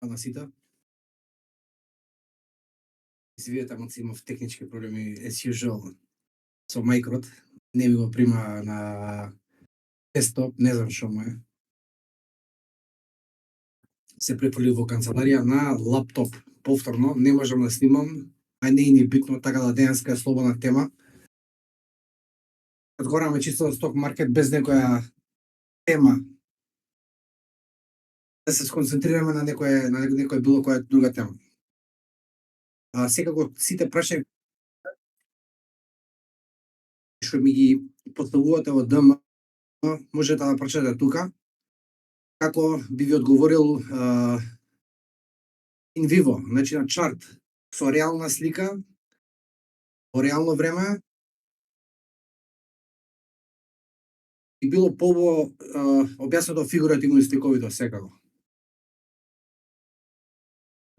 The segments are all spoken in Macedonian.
на сите. Извиете, ама имав технички проблеми as usual со мајкрот. Не ми го прима на десктоп, не знам што му е. Се префрли во канцеларија на лаптоп. Повторно, не можам да снимам, а не е ни битно, така да денеска е слободна тема. Одговораме чисто за сток маркет без некоја тема. Да се сконцентрираме на некоја било која друга тема. Секако сите прашања што ми ги поставувате во ДМ, можете да прочитате тука. Како би ви одговорил in vivo, значи на чарт, со реална слика, во реално време, и било побо објаснато фигуративно и сликовито секако.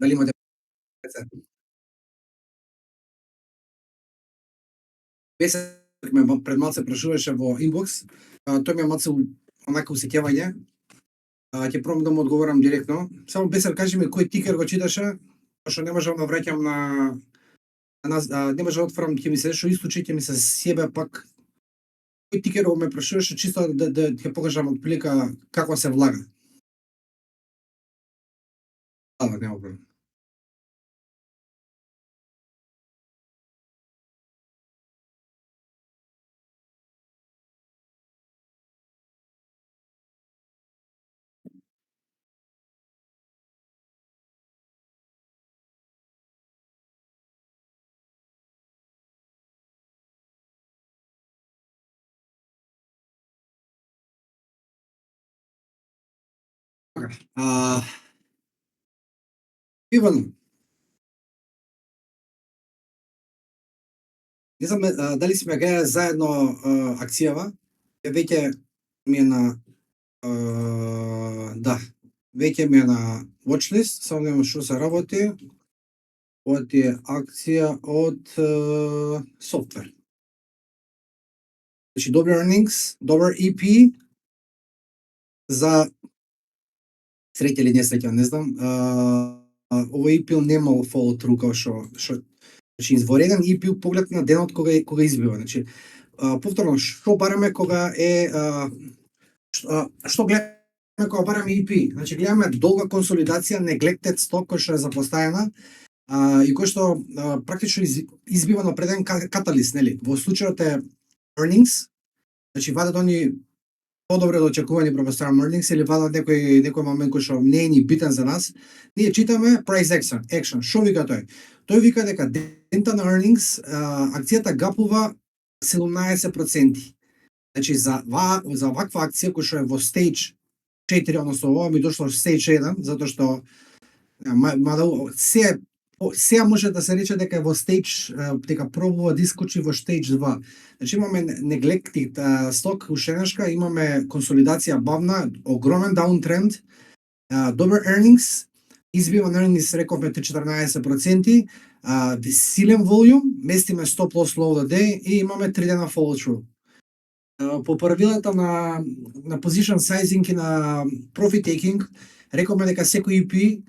Дали имате Бесек ме пред малце прашуваше во инбокс, тој ми е малце онака усеќавање. Ќе пробам да му одговорам директно. Само Бесер, кажи ми кој тикер го читаше, пошто не можам да враќам на нас, не можам да отворам, ќе ми се што источи, ќе ми се себе пак. Кој тикер го ме прашуваше, чисто да ќе покажам отприлика како се влага. Нема проблем. Иван, не знам дали сме гледале заедно акцијава, веќе ми е на да, веќе ми е на watchlist, само немам што се работи. Ова ти е акција од софтвер. Значи добри earnings, добар EP за среќа или несреќа, не знам. Овој EP немал follow through како што значи извореден EP поглед на денот кога избива. Значи повторно што бараме кога е што гледаме кога бараме EP. Значи гледаме долга консолидација, neglected stock кој што е запоставена и кој што практично избива на преден каталист, нели? Во случајот е earnings, значи вадат они подобро од очекувани пробостарам earnings или вадат некој момент кој што не е ни битен за нас. Ние читаме price action. Што вика тој? Тој вика дека дента на earnings акцијата гапува 17%. Значи за ваква акција која што е во stage 4, односно ова ми дошло stage 1, затоа што сега може да се рече дека во stage, дека пробува да искочи во stage 2. Значи имаме neglected stock ушенешка, имаме консолидација бавна, огромен downtrend, добар earnings, избива на earnings рековме 14%, силен волјум, местиме stop loss low the day и имаме 3 дена follow through. По правилата на position sizing и на profit taking, рековме дека секој EP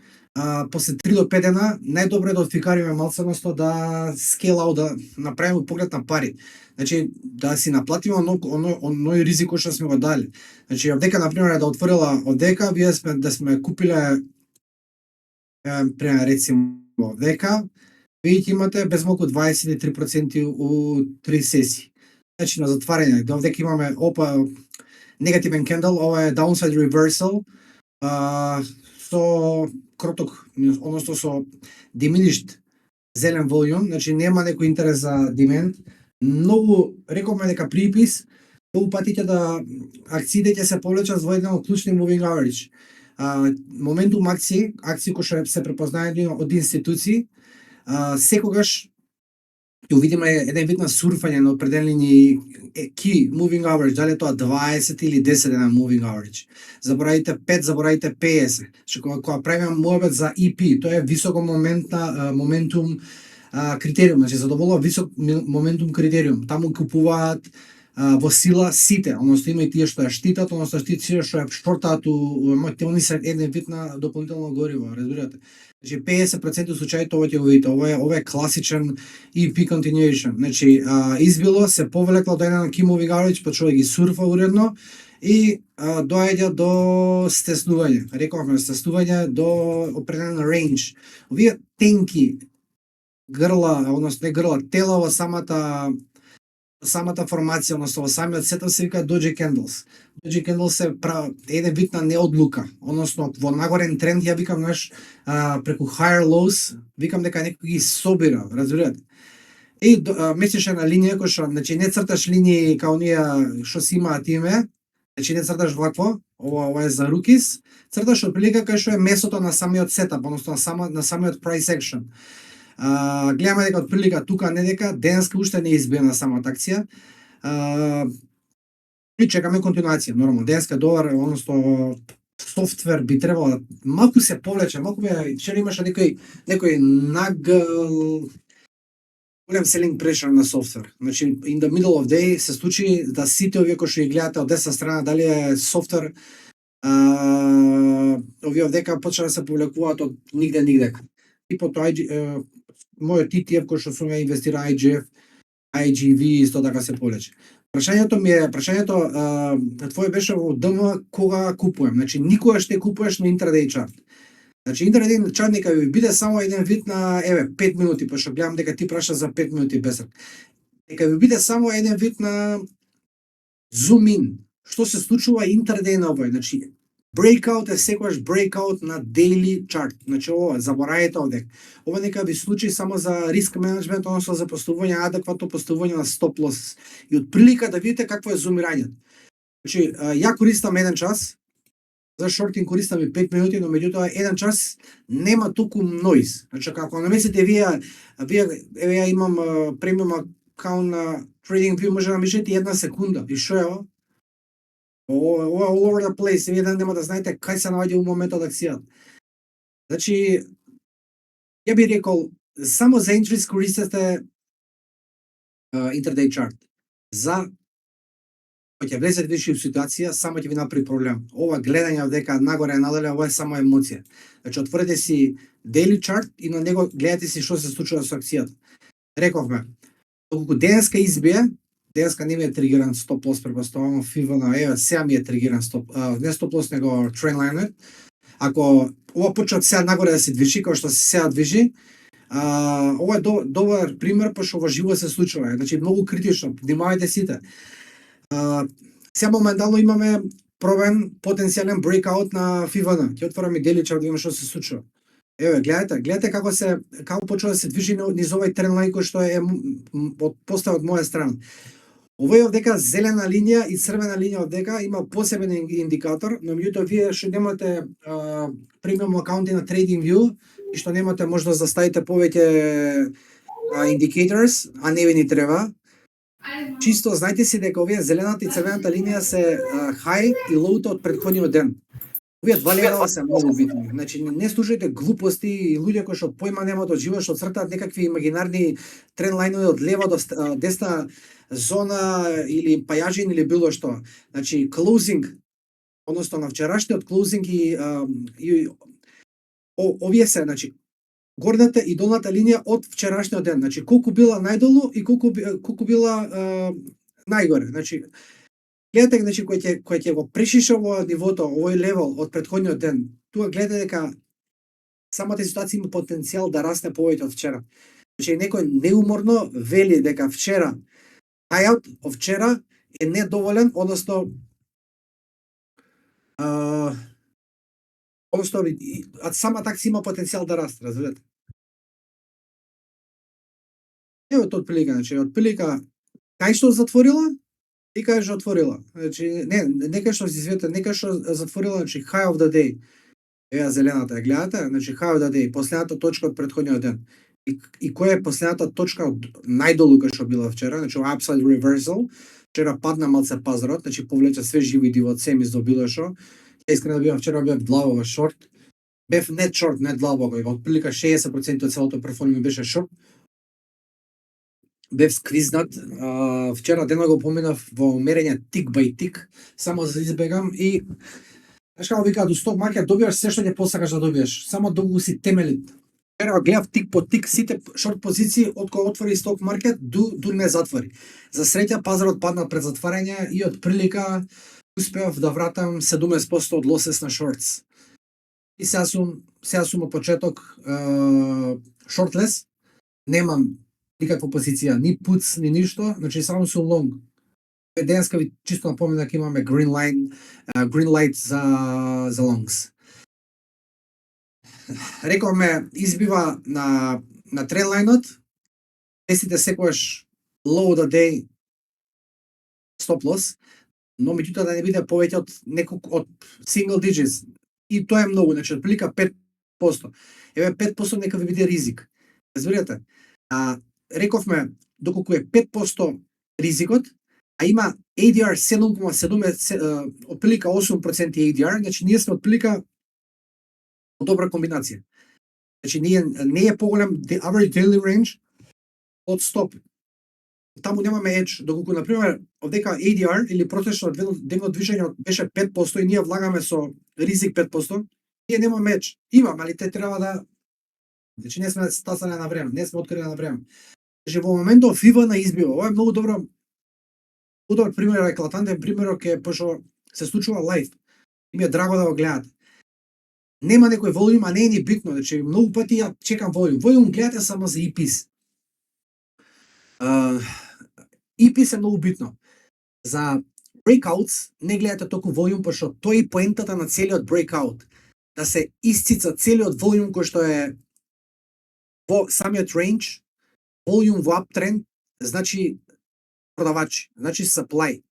после 3 до 5 дена најдобро е да отфикариме малце, односно да scale out, да направиме поглед на пари. Значи да си наплатиме оној ризик што сме го дали. Значи овдека на пример да отворила овдека, вие сме купиле пример рецимо овдека, вие имате безмалку 23% у 3 сесии. Значи на затварање, да овдека имаме негативен кендал, ова е downside reversal, со кроток, односно со diminished зелен волјум, значи нема некој интерес за demand. Многу рековме дека припис, многу пати ќе да акциите ќе се повлечат во еден од клучни moving average. Моментум акции кои што се препознаени од институции, секогаш ќе видиме еден вид на сурфање на определени key moving average, дали тоа 20 или 10 дена moving average. Заборавите 5, заборавите 50. Што кога правиме муабет за EP, тоа е високо моментум критериум, значи задоволува висок моментум критериум. Таму купуваат во сила сите, односно има и тие што ја штитат, односно тие што ја штортаат они се еден вид на дополнително гориво, разбирате? Значи 50% случаите ова ќе го видите, ова е класичен EP continuation. Значи избило, се повлекло до еден Кимо Вигаровиќ, почува да ги сурфа уредно и доаѓа до стеснување. Рековме стеснување до определен рейндж. Овие тенки грла, односно не грла, тела во самата формација, односно во самиот сетап се вика Doji Candles. Doji Candles е еден вид на неодлука, односно во нагорен тренд, ја викам преку higher lows, викам дека некој ги собира, разбирате? И месечна линија која што, значи не црташ линии као оние што си имаат име, значи не црташ вакво, ова е за рукис, црташ отприлика кај што е месото на самиот сетап, односно на самиот price action. Гледаме дека отприлика тука не дека денеска уште не е избиена самата акција. И чекаме континуација, нормално. Денеска долар, односно софтвер би требало малку се повлече, малку вчера имаше некој голем selling pressure на софтвер. Значи in the middle of day се случи да сите овие кои што ги гледате од десна страна дали е софтвер, овие овдека почна да се повлекуваат од нигде. Типото мојот ETF кој што сум ја инвестира IGF, IGV исто така се повлече. Прашањето твое беше во ДМ кога купувам. Значи никогаш ще купуваш на intraday chart. Значи intraday chart нека ви биде само еден вид на 5 минути, пошто гледам дека ти праша за 5 минути бесак. Нека ви биде само еден вид на zoom in. Што се случува intraday на овој? Значи breakout е секогаш breakout на daily chart. Значи ова заборавајте овде. Ова нека ви случи само за риск менеджмент, односно за поставување адекватно поставување на стоп лос. И отприлика да видите какво е зумирањето. Значи ја користам 1 час, за шортинг користам и 5 минути, но меѓутоа 1 час нема толку noise. Значи како намесите вие ја имам премиум акаунт на TradingView, може да мислите 1 секунда. И што е ова? Ова all over the place, вие нема да знаете кај се наоѓа у моментот акцијата. Значи, ја би рекол, само за интерес користете intraday chart. За кога ќе влезете више в ситуација, само ќе ви направи проблем. Ова гледање дека нагоре надоле, ова е само емоција. Значи, отворете си daily chart и на него гледате си што се случува со акцијата. Рековме, доколку денеска избие, денеска не ми е тригеран стоп лос, препоставувам FIBA сега ми е тригеран не стоп лос, него trendline. Ако ова почне од сега нагоре да се движи, како што се сега движи, ова е добар пример, пошто во живо се случува. Значи, многу критично, внимавајте сите. Сега моментално имаме пробен потенцијален breakout на FIBA. Ќе отворам и daily chart да видиме што се случува. Гледате како почува да се движи низ овој трендлайн кој што е поставен од моја страна. Овој овдека зелена линија и црвена линија овдека има посебен индикатор, но меѓутоа вие што немате премиум акаунти на TradingView и што немате можност да ставите повеќе indicators, а не ви ни треба. Чисто знајте си дека овие зелената и црвената линија се high и low од претходниот ден. Овие два левела се многу битни. Значи не слушајте глупости и луѓе кои што појма немаат од живот, што цртаат некакви имагинарни трендлайнови од лева до десна зона или пајаџин или било што. Значи closing, односно на вчерашниот closing и овие се, значи горната и долната линија од вчерашниот ден. Значи колку била најдолу и колку била најгоре. Значи гледате, значи кој ќе го прешиша во нивото, овој левел од претходниот ден, тука гледате дека самата ситуација има потенцијал да расне повеќе од вчера. Значи некој неуморно вели дека вчера хајот од вчера е недоволен, односно самата акција има потенцијал да расте, разбирате. Ево тоа отприлика, значи отприлика кај што затворила и кај што отворила. Значи нека што затворила, значи high of the day. Ева зелената ја гледате, значи high of the day, последната точка од претходниот ден. И која е последната точка од најдолу кај што била вчера, значи upside reversal. Вчера падна малце пазарот, значи повлече све живи дивот семи здобило што. Искрено бев вчера бев длабоко во шорт. Бев не шорт, не длабоко, отприлика 60% од целото перформанс беше шорт. Бев сквизнат, вчера денот го поминав во мерење тик бај тик, само за да избегам и знаеш како викаат у сток маркет добиваш се што ќе посакаш да добиеш, само доколку си темелит. Вчера го гледав тик по тик сите шорт позиции од кога отвори сток маркет до не затвори. За среќа пазарот падна пред затварање и од прилика успеав да вратам 70% од лосес на шортс. И сега сум од почеток шортлес, немам никаква позиција, ни пуц, ни ништо, значи само сум лонг. Денеска ви чисто напомнам дека имаме green light за longs. Рековме избива на тренд лајнот, тестите секогаш low the day stop loss, но меѓутоа да не биде повеќе од од single digits. И тоа е многу, значи отприлика 5%. Еве 5% нека ви биде ризик. Разбирате? Рековме доколку е 5% ризикот, а има ADR 7,7, отприлика 8% ADR, значи ние сме отприлика добра комбинација. Значи не е поголем the average daily range од стоп. Таму немаме edge, доколку на пример овдека ADR или протечно дневно движење беше 5% и ние влагаме со ризик 5%, ние немаме edge. Имаме, али те треба да значи не сме стасале на време, не сме откриле на време. Значи во моментов FIBA на избива, ова е многу добро пример, еклатантен пример ке пошто се случува лайв. И ми е драго да го гледате. Нема некој волјум, а не е ни битно, значи многу пати ја чекам волјум. Волјум гледате само за EPs. EPs е многу битно. За breakouts не гледате толку волјум, пошто тој е поентата на целиот breakout. Да се исцица целиот волјум кој што е во самиот range, волјум во uptrend, значи продавачи, значи supply.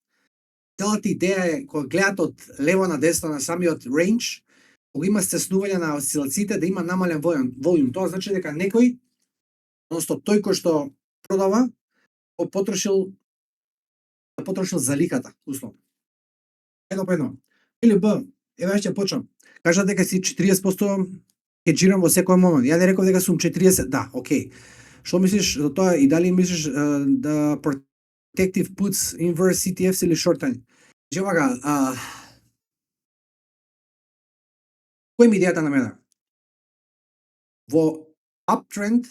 Целата идеја е кога гледате од лево на десно на самиот range, кога има стеснување на осцилациите, да има намален волјум. Тоа значи дека некој, односно тој кој што продава, го потрошил за ликата, условно. Едно по едно. Или Б, еве ќе почнам. Кажа дека си 40% хеджирам во секој момент. Ја не реков дека сум 40, да, окей. Што мислиш за тоа и дали мислиш да protective puts inverse CTFs или shortanje? Че вака, кој ми идејата на мене? Во uptrend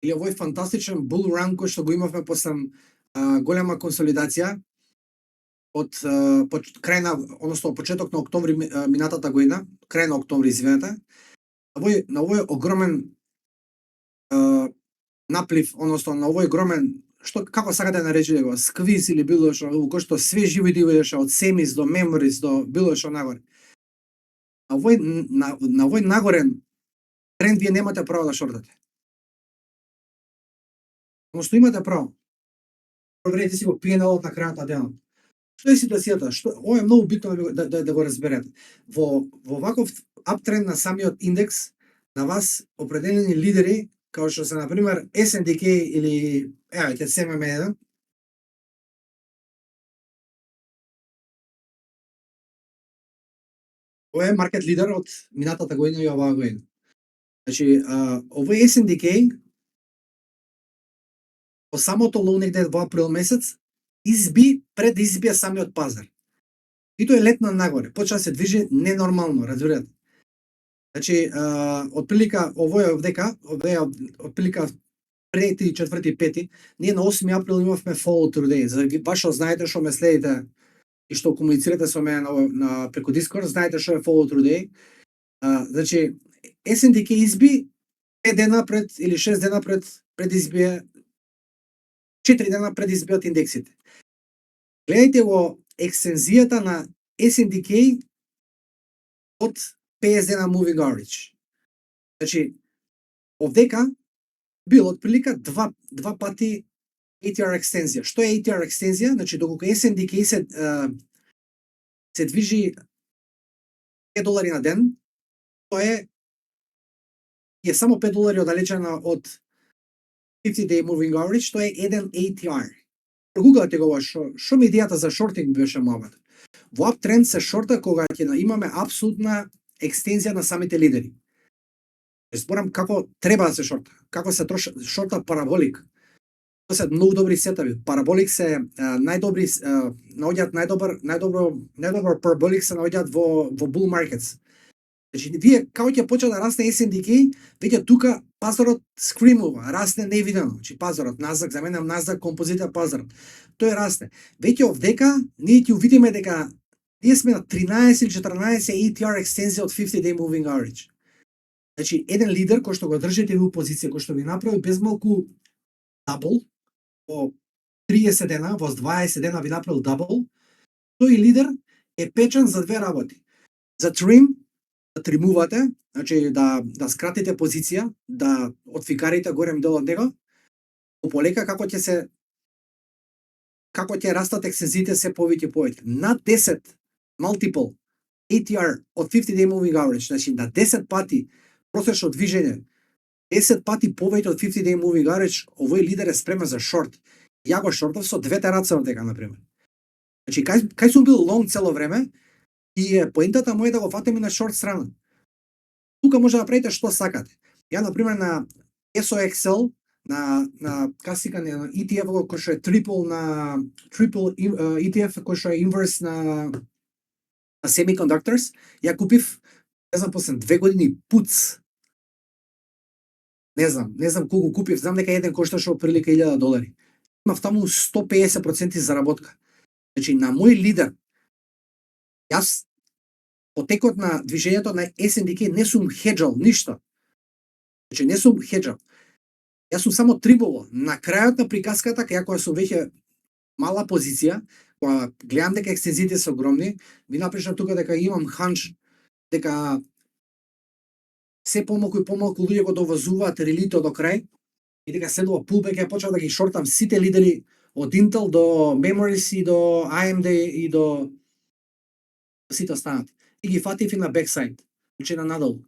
или овој фантастичен bull run кој што го имавме после голема консолидација од крај на, односно почеток на октомври минатата година, крај на октомври, извинете, на овој огромен наплив, односно на овој огромен, што како сакате да наречете го, сквиз или било што, кој што све живи дивеше од семис до меморис до било што нагоре. На овој нагорен тренд вие немате право да шортате. Односно имате право. Проверете си го PNL на крајот на денот. Што е ситуацијата? Ова е многу битно да го разберете. Во ваков аптренд на самиот индекс, на вас определени лидери, како што се, например, SNDK или, еве, ќе семеме еден, ова е маркет лидер од минатата година и оваа година. Значи, овој SNDK во самото лоу негде во април месец пред да избие самиот пазар. И тоа е летна нагоре, почна се движи ненормално, разбирате. Значи, отприлика овој овдека, отприлика прети 4 5, ние на 8 април имавме follow through day. За баш што знаете што ме следите и што комуницирате со мене на преку Discord, знаете што е follow through day. Значи, SNDK изби 5 дена пред или 6 дена пред избие 4 дена пред избиот индексите. Гледајте го екстензијата на SNDK од 50 дена moving average. Значи, овдека бил отприлика два пати ATR екстензија. Што е ATR екстензија? Значи, доколку SNDK се движи $5 на ден, тоа е само $5 оддалечена од 50-day moving average, тоа е 1 ATR. Прогуглате го што ми идејата за шортинг беше мобат. Во аптренд се шорта кога ќе имаме апсолутна екстензија на самите лидери. Зборам како треба да се шорта, како се шорта параболик. Тоа се многу добри сетави. Параболик се најдобри наоѓаат најдобар параболик се наоѓаат во bull markets. Значи, вие како ќе почне да расне SNDK, веќе тука пазарот скримува, расне невидено. Значи, пазарот, Nasdaq, за мене Nasdaq композита пазар. Тој расне. Веќе овдека, ние ќе увидиме дека ние сме на 13 или 14 ATR екстензија од 50 day moving average. Значи, еден лидер кој што го држите во позиција, кој што ви направи безмалку дабл, во 30 дена, во 20 дена ви направил дабл, тој лидер е печен за две работи. За трим, да тримувате, значи да скратите позиција, да отфикарите горем дел од него, полека како ќе растат екстензиите се повеќе и повеќе. Над 10 multiple ATR од 50 day moving average, значи на 10 пати просечно движење, 10 пати повеќе од 50 day moving average, овој лидер е спремен за шорт. Ја го шортов со двете раце од дека, например. Значи, кај сум бил лонг цело време, и поентата моја да го фатиме на шорт страна. Тука може да правите што сакате. Ја, например, на SOXL, на касика на ETF кој што е triple ETF кој што е inverse на semiconductors, ја купив, не знам, после 2 години пуц. Не знам колку купив, знам дека еден кошташе отприлика $1000. Имав таму 150% заработка. Значи, на мој лидер, јас по текот на движењето на SNDK не сум хеджал ништо. Значи, не сум хеджал. Јас сум само трибово. На крајот на приказката, кога сум веќе мала позиција, кога гледам дека екстензиите се огромни, ми напишам тука дека имам ханч, дека се помалку и помалку луѓе го довозуваат релито до крај, и дека следува pullback, ја почнав да ги шортам сите лидери од Intel до Memories и до AMD и до сите останати. И ги фатив и на backside, значи на надолу.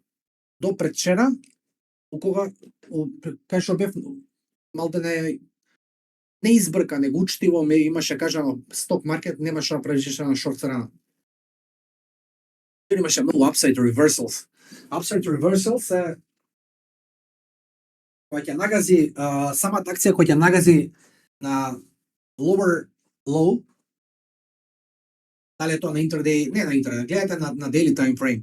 До предвчера, кога кај што бев малте не избрка, него учтиво ме имаше кажано сток маркет, немаше да правиш на шорт страна. Имаше многу upside reversals. Upside reversals е која ќе нагази самата акција која ќе нагази на lower low, дали е тоа на intraday, не на intraday, гледате на daily time frame,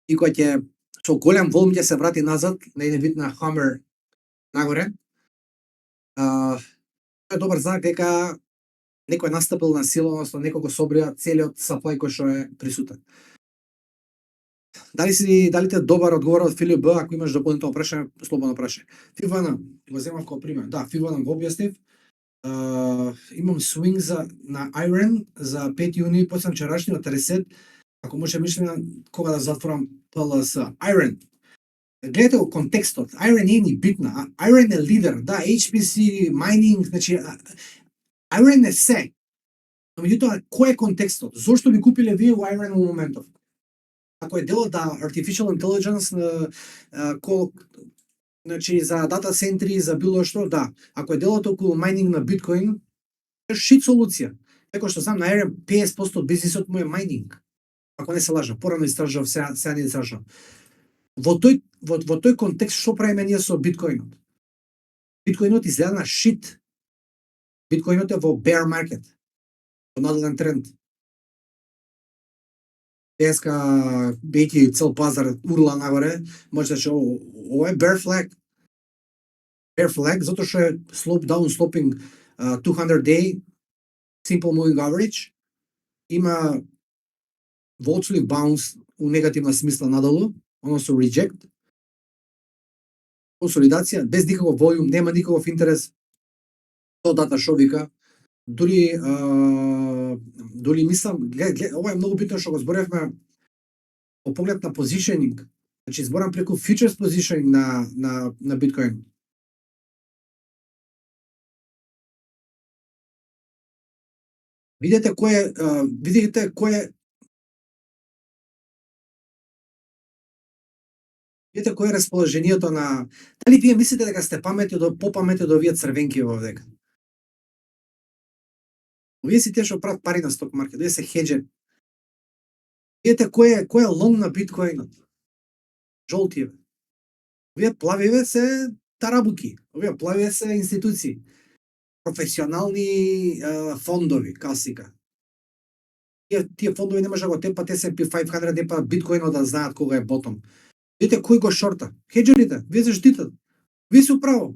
и која ќе со голем волум ќе се врати назад на еден вид на hammer нагоре, е добар знак дека некој настапил на сила, односно некој го собрија целиот supply кој што е присутен. Дали те добар одговор од Филип Б, ако имаш дополнително прашање, слободно прашај. Фивана, го земав како пример. Да, Фивана го објаснив. Имам swing на Iron за 5 јуни, почнам вчерашниот ресет, ако може мислам кога да затворам ПЛС. Iron. Гледате го контекстот. Iron не е ни битна. Iron е лидер. Да, HPC, mining, значи Iron е се. Но меѓутоа, кој е контекстот? Зошто би купиле вие во Iron во моментов? Ако е дел да artificial intelligence, значи за дата центри, за било што, да. Ако е делот околу майнинг на биткоин, е шит солуција. Како што знам, на Iron 50% од бизнисот му е майнинг. Ако не се лажам, порано истражав, сега не истражав. Во тој контекст, што правиме ние со биткоинот? Биткоинот изгледа на шит. Биткоинот е во bear market, во надолен тренд. Деска, бејќи цел пазар урла нагоре, може да че ова е bear flag. Bear flag, затоа што е down sloping 200 day simple moving average, има voltely bounce у негативна смисла надолу, односно reject, консолидација, без никаков волјум, нема никаков интерес, тоа дата шо вика, дури мислам, ова е многу битно што го зборевме по поглед на positioning, значи зборам преку futures positioning на биткоин. Видете кој е расположението на... Дали вие мислите дека сте попаметни од овие црвенки овдека? Овие си тие што прават пари на сток маркет, овие се хеджери. Видете кој е лонг на биткоинот? Жолтиве. Овие плавиве се тарабуки, овие плавиве се институции. професионални фондови, касика. Тие фондови не може да го тепат S&P 500, тепа биткоинот да знаат кога е ботом. Видите кој го шорта? Хеджерите, вие се штитат. Вие се управо.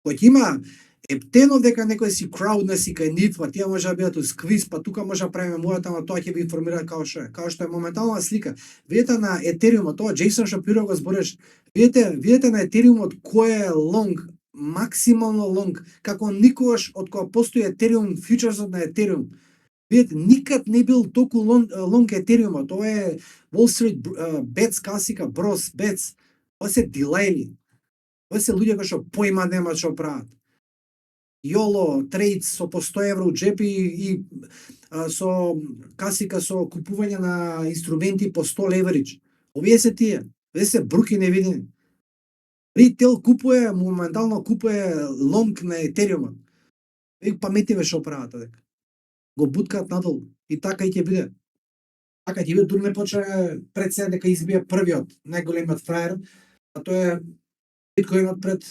Кој има ептенов дека некој си крауднес и кај нив, па тие може да бидат сквиз, па тука може да правиме мојата, ама тоа ќе ви информира како што е моментална слика. Видете на Етериумот, тоа Джейсон Шапиро го збореш. Видете на Етериумот кој е лонг, максимално лонг, како никогаш од кога постои Етериум, фьючерсот на Етериум. Видете, никад не бил толку лонг Етериумот. Тоа е Wall Street Bets касика, Bros Bets. Ова се дилайли. Ова се луѓе кои што поима немаат што прават. YOLO, трейд со по 100 евро у джеп и со касика со купување на инструменти по 100 леверидж. Овие се тие. Овие се бруки невидени. Ритейл купува, моментално купува лонг на Етериумот. И паметиве што прават дека. Го буткаат надолу. И така и ќе биде. Така ќе биде, дури не почне пред се дека избие првиот, најголемиот фраер, а тоа е биткоинот пред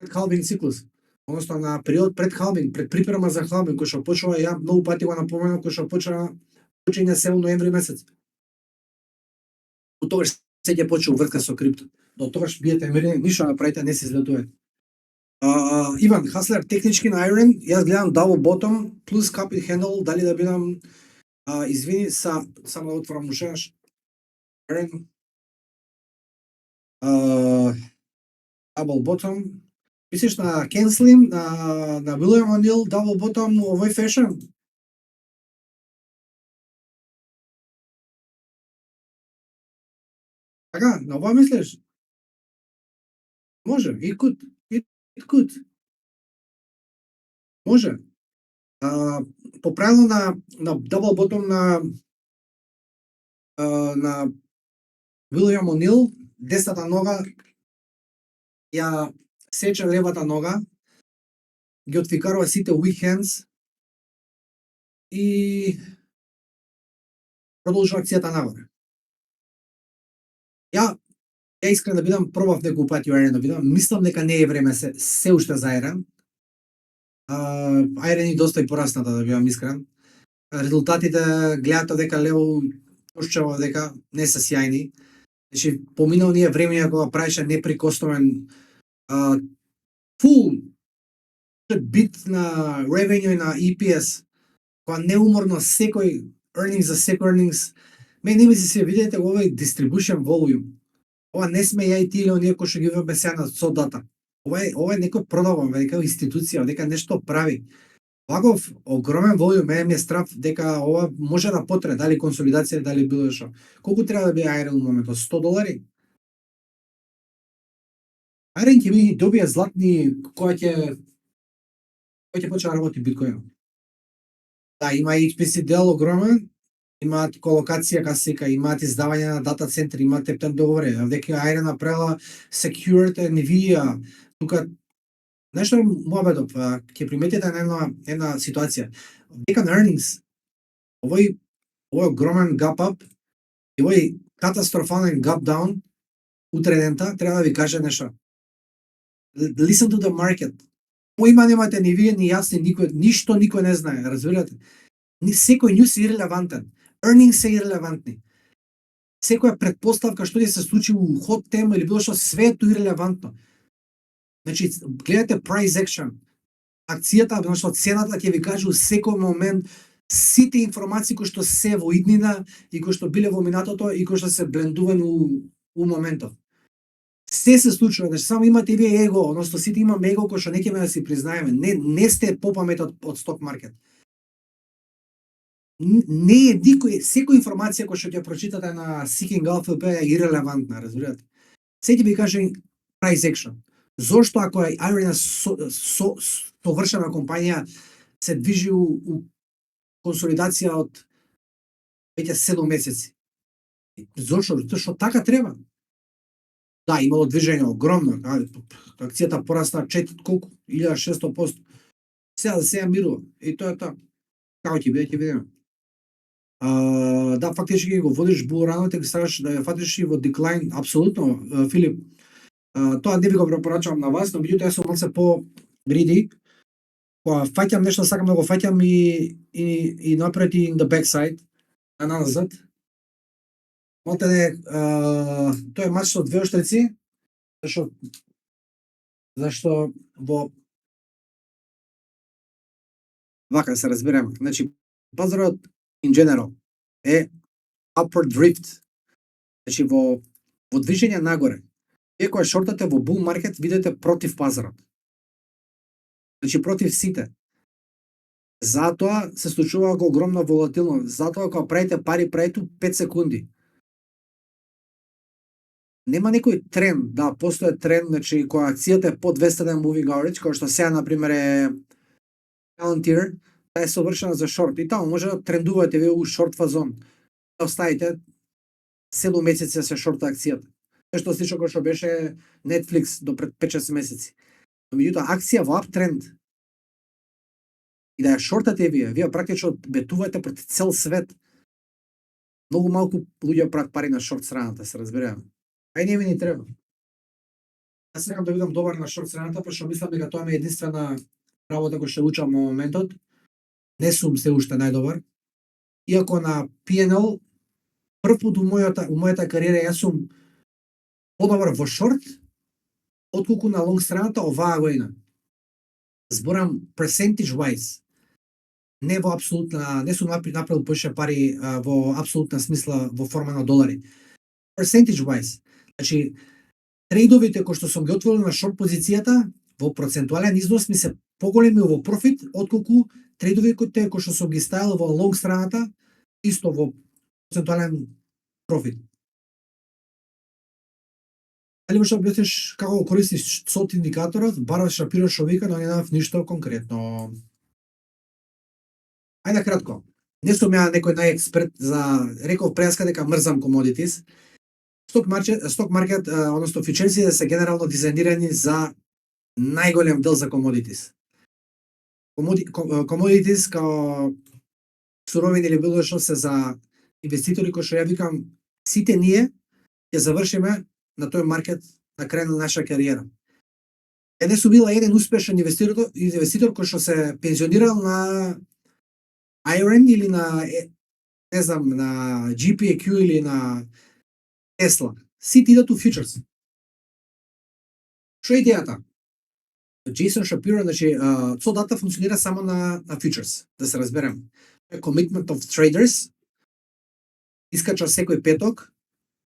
халвинг циклус. Односно на период пред халвинг, пред припрема за халвинг, кој што почува, ја многу пати го напоменав, кој што почиња се во ноември месец. До тогаш се ќе почне вртка со крипто. До тогаш биете мирни, ништо направите, не се излетувате. Иван Хаслер, технички на Iron, јас гледам double bottom плюс cup and handle, дали да бидам извини, само да отворам ушаш. Iron double bottom. Мислиш на Ken Slim, на William O'Neill, double bottom овој фешн? Така, на ова мислиш? Може, it could. Може. По правило на double bottom на William O'Neill, десната нога ја сече левата нога, ги отфикарува сите weak hands и продолжува акцијата нагоре. Ја искрено да бидам, пробав неколку пати Iron да бидам, мислам дека не е време се уште за Iron. Iron и доста и порасната, да бидам искрен. Резултатите гледате дека лево ушчева дека не се сјајни. Значи, поминал ние времења кога правеше неприкосновен full бит на revenue и на EPS, кога неуморно секој earnings за секој earnings, не ми се видите овој distribution volume. Ова не сме ја и ти или оние кои што ги имаме сега со дата. Ова е некој продава, дека институција, дека нешто прави. Ваков огромен волјум, ми е страв дека ова може да потре, дали консолидација, дали било што. Колку треба да биде Iron во моментот? $100? Iron ќе би добие златни кој ќе почне да работи биткоин. Да, има и HPC дел огромен, имаат колокација касика, имаат издавање на дата центри, имаат ептен договори. Дека Iron направила secured NVIDIA. Тука нешто муабетов, ќе приметите на една ситуација. Дека на earnings, овој огромен gap up и овој катастрофален gap down утре дента, треба да ви кажа нешто. Listen to the market. Поима немате ни вие, ни јас, ни никој, ништо никој не знае, разбирате? Секој нюс е ирелевантен. Earnings се ирелевантни. Секоја предпоставка што ќе се случи у ход тема или било што, све е ирелевантно. Значи, гледате price action. Акцијата, значи цената ќе ви каже у секој момент сите информации кои што се во иднина и кои што биле во минатото и кои што се блендувани у моментов. Се случува, значи само имате и вие его, односно сите имаме его кој што не ќе да си признаеме. Не сте попамет од сток маркет. Не е никој, секоја информација која што ќе прочитате на Seeking Alpha е ирелевантна, разбирате? Се ќе ви каже price action. Зошто ако е Iron совршена компанија се движи у консолидација од веќе 7 месеци? Зошто? Затоа што така треба. Да, имало движење огромно, акцијата порасна 1600%. Сега мирува и тоа е тоа. Како ќе биде, ќе видиме. Да, фактички го водиш булранот и ставаш да ја фатиш и во деклайн, апсолутно, Филип. Тоа не ви го препорачувам на вас, но меѓутоа јас сум малце по гриди кога фаќам нешто, сакам да го фаќам и напред и in the backside, назад. Малтене, тој е мач со двеоштрици, зашто во вака да се разбереме, значи пазарот in general е upward drift. Значи во движење нагоре. Вие кога шортате во bull market, видите против пазарот. Значи против сите. Затоа се случува го огромна волатилност. Затоа кога правите пари, правите 5 секунди. Нема некој тренд, да, постои тренд, значи кога акцијата е по 200 ден moving average, кога што сега например е Palantir, таа е совршена за шорт и таму може да трендувате вие у шорт фазон. Да оставите 7 месеци да се шорта акцијата. Нешто слично кој што беше Netflix до пред 5-6 месеци. Но меѓутоа акција во аптренд и да ја шортате вие практично бетувате пред цел свет. Многу малку луѓе прават пари на шорт страната, се разбереме. Ај не ми ни треба. Јас сакам да бидам добар на шорт страната, пошто мислам дека тоа ми е единствена работа која што учам во моментот. Не сум се уште најдобар. Иако на P&L прв пат у мојата кариера јас сум подобар во шорт отколку на лонг страната оваа година. Зборам percentage wise. Не во апсолутна, не сум направил поише пари во апсолутна смисла во форма на долари. Percentage wise. Значи, трейдовите кои што сум ги отворил на шорт позицијата, во процентуален износ ми се поголеми во профит, отколку трейдовите кои што сум ги ставил во лонг страната, исто во процентуален профит. Али можеш да објасниш како го користиш SWOT индикаторот, Баров Шапиро што вика, но немав ништо конкретно. Ајде кратко. Не сум ја некој најексперт за, реков преска дека мрзам commodities. Сток маркет, односно фьючерсите се генерално дизајнирани за најголем дел за commodities. Commodities као суровини или било што се за инвеститори кои што ја викам, сите ние ќе завршиме на тој маркет на крај на наша кариера. Не сум била еден успешен инвеститор кој што се пензионирал на Iron или на не знам, на GPQ или на Tesla. Сите идат у фьючерс. Што е идејата? Джейсон Шапиро, значи, дата функционира само на фьючерс, да се разберем. Commitment of Traders искача секој петок,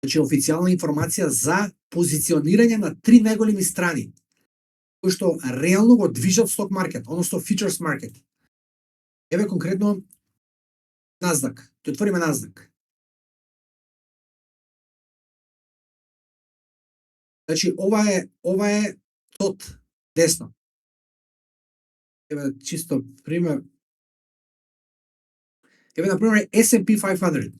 значи официјална информација за позиционирање на 3 најголеми страни, кои што реално го движат сток маркет, односно фьючерс маркет. Еве конкретно Nasdaq. Ќе отвориме Nasdaq. Значи ова е тот десно. Еве чисто пример. Еве на пример S&P 500.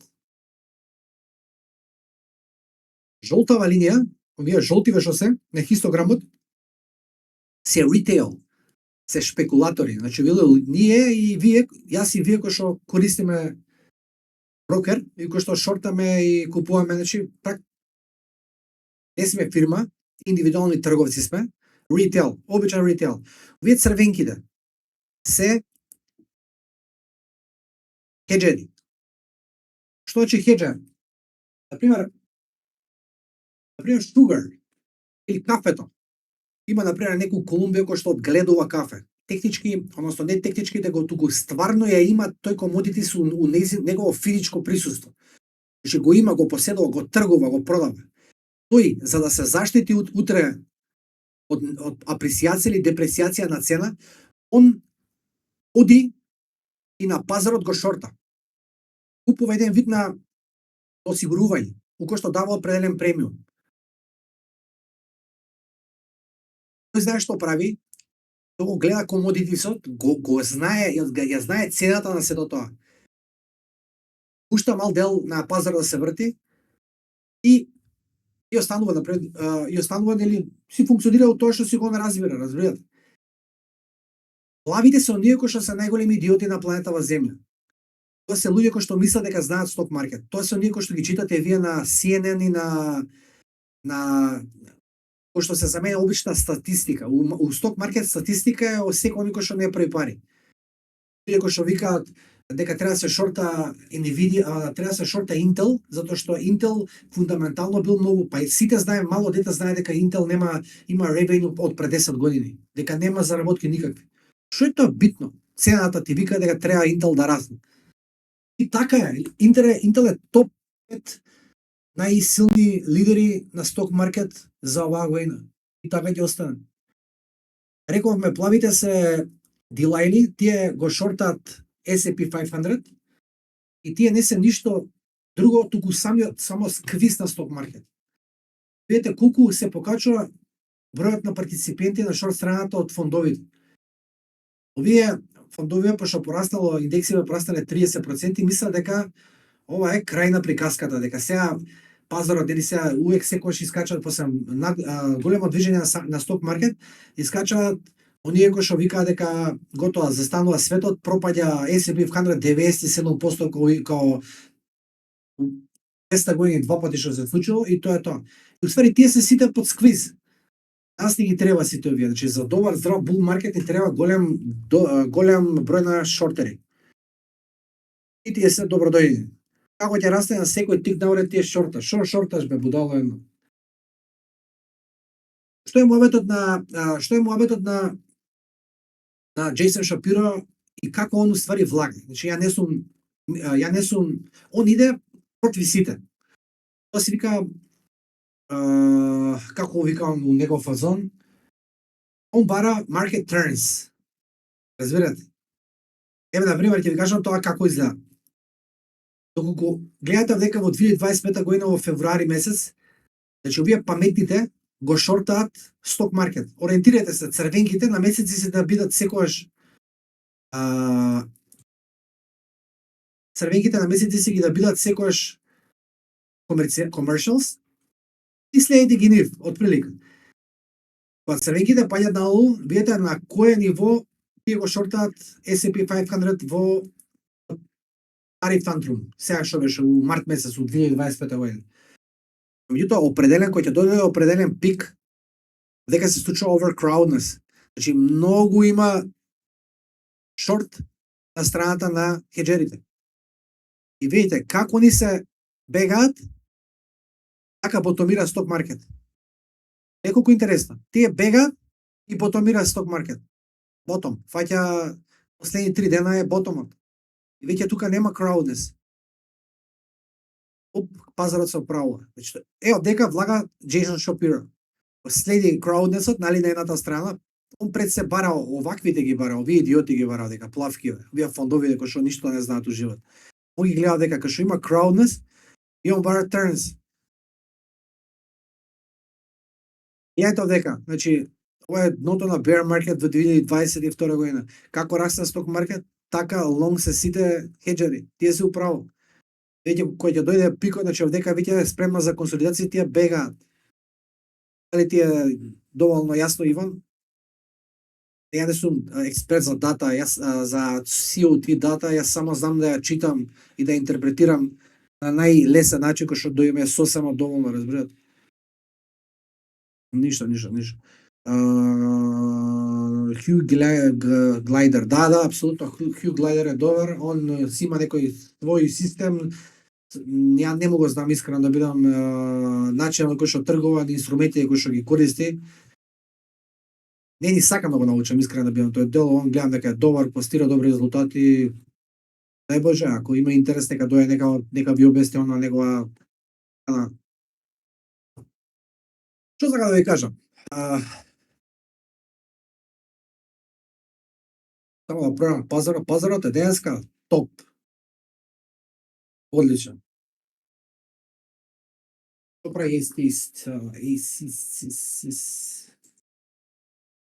Жолтава линија, овие жолтиве што се на хистограмот се ритейл, се шпекулатори. Значи ние и вие, јас и вие кои што користиме брокер и кои што шортаме и купуваме, значи не сме фирма, индивидуални трговци сме, ритейл, обичен ритейл. Овие црвенките се хеджери. Што значи хеджер? Например, шугар или кафето. Има, например, некој Колумбија кој што одгледува кафе. Технички, односно не технички, туку стварно ја има тој commodities у негово физичко присуство. Значи го има, го поседува, го тргува, го продава. Тој, за да се заштити утре од апресијација или депресијација на цена, он оди и на пазарот го шорта. Купува еден вид на осигурување, у кој што дава определен премиум. Тој знае што прави, тој го гледа комодитисот, го знае, ја знае цената на сето тоа. Пушта мал дел на пазар да се врти и останува напред, нели си функционира од тоа што си го разбирате. Лавите се оние кои што се најголеми идиоти на планетава Земја. Тоа се луѓе кои што мислат дека знаат сток маркет. Тоа се оние кои што ги читате вие на CNN и на Пошто се за мене обична статистика. У сток маркет статистика е секој некој што не прави пари. Иако што викаат дека треба да се шорта Nvidia, треба да се шорта Intel, затоа што Intel фундаментално бил многу, па и сите знае, мало дете знае дека Intel има revenue од пред 10 години, дека нема заработки никакви. Што е тоа битно? Цената ти вика дека треба Intel да расне. И така е, Intel е топ 5 најсилни лидери на сток маркет за оваа година. И така ќе остане. Рековме, плавите се дилајни, тие го шортат S&P 500 и тие не се ништо друго, туку само сквиз на сток маркет. Видете колку се покачува бројот на партиципенти на шорт страната од фондовите. Овие фондови, пошто пораснало, индексиве пораснале 30%, мислат дека ова е крај на приказката, дека сега пазарот, дали сега увек секојаш искачаат после големо движење на сток маркет, искачаат оние кои што викаат дека готоа застанува светот, пропаѓа S&P 500 97% као 200 години два пати што се случило и тоа е тоа. И уствари тие се сите под сквиз. Нас не ги треба сите овие, значи за добар здрав бул маркет ни треба голем број на шортери. И тие се добро дојде. Како ќе расте на секој тик науред тие шорта? Шо шорташ бе будало едно? Што е муабетот на Джейсон Шапиро и како он уствари влага? Значи ја не сум он иде против сите. Тоа се вика како викам у негов фазон, он бара market turns. Разбирате? Еве на пример ќе ви кажам тоа како изгледа. Доколку гледате дека во 2025 година во февруари месец, значи овие паметните го шортаат сток маркет. Ориентирате се, црвенките на месеци се да бидат секогаш црвенките на месеци се ги да бидат секогаш commercials и следите ги нив, отприлика. Кога црвенките паѓаат наолу, видите на кое ниво тие го шортаат S&P 500 во пари тантрум, сега што беше у март месец у 2025 година. Меѓутоа, определен, кој ќе дојде определен пик, дека се случува overcrowdness. Значи, многу има шорт на страната на хеджерите. И видите, како ни се бегаат, така ботомира сток маркет. Неколку интересно. Тие бегаат и ботомира сток маркет. Ботом. Фаќа последни 3 дена е ботомот. И веќе тука нема crowdness. Пазарот се оправува. Значи, ево дека влага Джейсон Шапиро. Следи crowdnessот, нали, на едната страна, он пред се бара оваквите ги бара, овие идиоти ги бара дека плавки, овие фондови кои што ништо не знаат у живот. Он ги гледа дека кај што има crowdness и он бара turns. И ето дека, значи, ова е дното на bear market во 2022 година. Како расте сток маркет, така лонг се сите хеджери. Тие се управо. Веќе кој ќе дојде пикот, значи овдека веќе е спремна за консолидација, тие бегаат. Дали ти е доволно јасно, Иван? Ја не сум експерт за дата, јас за COT дата, јас само знам да ја читам и да интерпретирам на најлесен начин кој што дојме сосема доволно, разбирате? Ништо. Хју Глайдер, да, апсолутно, Хју Глайдер е добар, он си има некој свој систем, ја не могу знам искрено да бидам начинот кој што тргува, инструментите кои што ги користи. Не ни сакам да го научам искрено да бидам тој дел, он гледам дека е добар, постира добри резултати. Дај Боже, ако има интерес нека дојде, нека ви објасни она негова. Што сакам да ви кажам? Само да пробам пазарот е денеска топ. Одличен. Што прави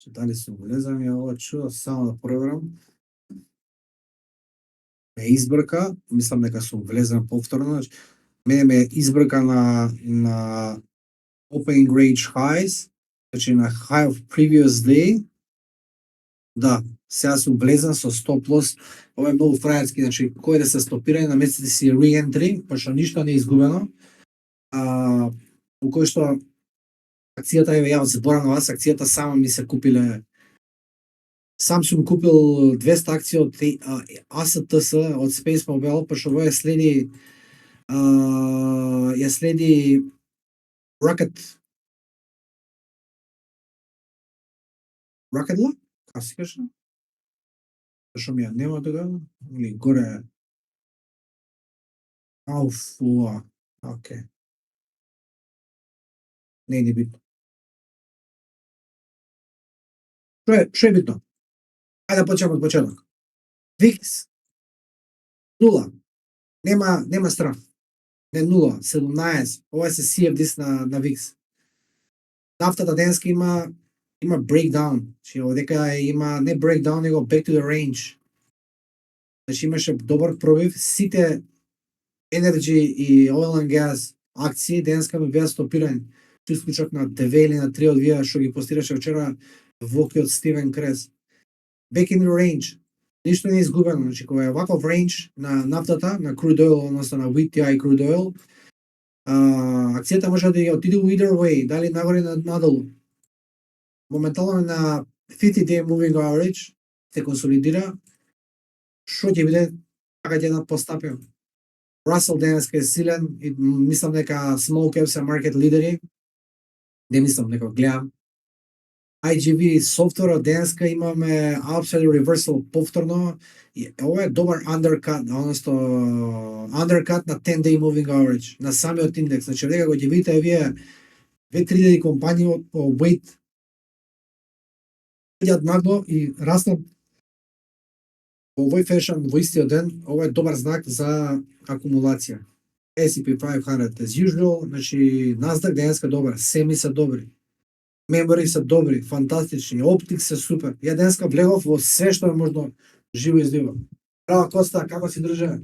дали се влезам ја ова чудо, само да проверам. Ме избрка, мислам дека сум влезен повторно, мене ме избрка на opening range highs, значи на high of previous day. Да, сега сум влезен со стоп лос, ова е многу фраерски, значи кој да се стопира, наместите си re-entry, пошто ништо не е изгубено, у кој што акцијата, еве ја зборам на вас, акцијата сама ми се купиле. Сам сум купил 200 акции од ASTS од Space Mobile, пошто во ја следи Rocket Rocketla? Како се каже? Зашо ми ја нема тука? Или горе? Ауф, окей. Не е битно. Што е битно? Ајде да почнеме од почеток. VIX 0. Нема страф. Не 0, 17. Ова се CFDs на VIX. Нафтата денеска има breakdown. Значи овдека има не breakdown, него back to the range. Значи имаше добар пробив. Сите energy и oil and gas акции денеска ми беа стопирани. Со исклучок на 2 или на 3 од вие што ги постираше вчера Вокиот Стивен Крес. Back in the range. Ништо не е изгубено. Значи, кога е ваков range на нафтата, на crude oil, односно на WTI crude oil, акцијата може да ја отиде either way, дали нагоре надолу. Моментално на 50-day moving average се консолидира. Што ќе биде, така ќе да постапиме. Russell денеска е силен и мислам дека small caps се market лидери. Не мислам, дека гледам. IGV софтвера денеска имаме upside reversal повторно. Ова е добар undercut, односно undercut на 10-day moving average, на самиот индекс. Значи, дека го ќе видите вие 2-3 компании по weight идат нагло и растат во овој фешн во истиот ден. Ова е добар знак за акумулација. S&P 500 as usual, значи Nasdaq денеска добар, семи се добри. Мемори се добри, фантастични, Optics се супер. Ја денеска влегов во се што е можно живо излива. Браво Коста, како си држа?